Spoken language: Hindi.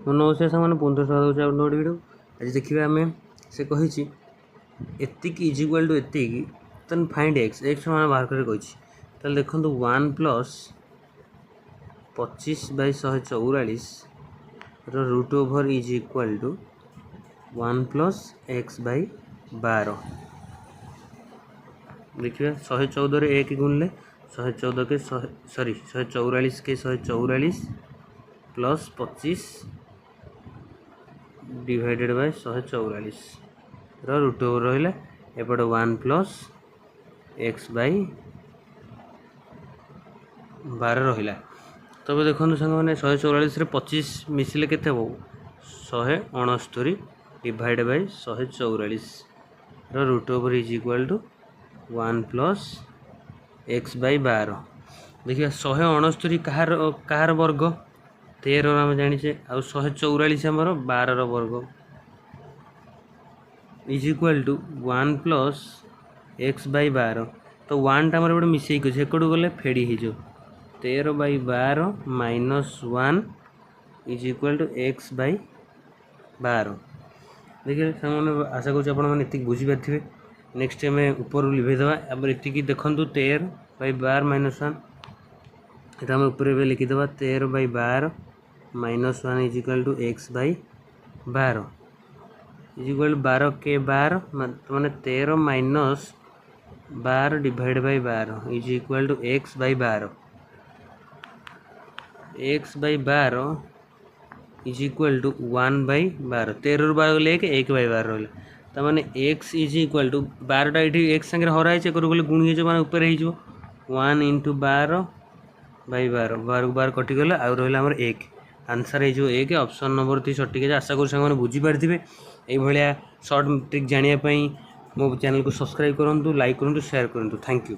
नमस्कार सामान पुनः स्वागत है नोट वीडियो। आज देखिए आम से कही एतिक इज इक्वाल टू एतिक तेन फाइंड एक्स एक्स मान बाहर कर कही देखो 1 plus 25/144 root over is equal to 1 plus x by 12। देखिए 114 रे 1 गुणले 114 के 144 के 144 plus 25 divided by 144 root over रहा एपटे 1 प्लस एक्स बाई 12 रहा। तब देखो सांग मैंने 144 25 मिसिले के 169 divide by 144 root over is equal to 1 plus x by 12। देखिए 169 कहार वर्ग 13 आम जाचे आउ 144 आमर 12 वर्ग is equal to 1 plus x by 12। तो 1 टा गोटे मिसेक अच्छे एकड़ू गले फेड़ी हो 13/12 minus 1 is equal to x by 12। देखिए सामने आशा करें बुझीपारे। नेक्स्ट आम ऊपर लिभेदेवा ये देखूँ 13/12 माइनस 1 ये आम ऊपर लिखिदेवा 13/12 minus 1 is equal to x by 12 is equal to 12 के 12 मैंने 13 minus 12 divide by 12 is equal to x by 12। X by 12 is equal to 1 by 12 13 12 गले 1 बाई 12 रहा। तो मैंने एक्स इज इक्वाल टू 12टा ये एक्स सागर हराई एक गले गुणी हो ऊपर हो 1 इंटू 12 बाई 12 12 12 कटिगला आउ रहा आमर 1 आंसर हो 1 ऑप्शन नंबर 3 सठिक। आशा करूँ सारे बुझीपारे ये सर्ट ट्रिक जानापी मो चैनल को सब्सक्राइब करूँ, लाइक करूँ, शेयर करूँ। Thank you.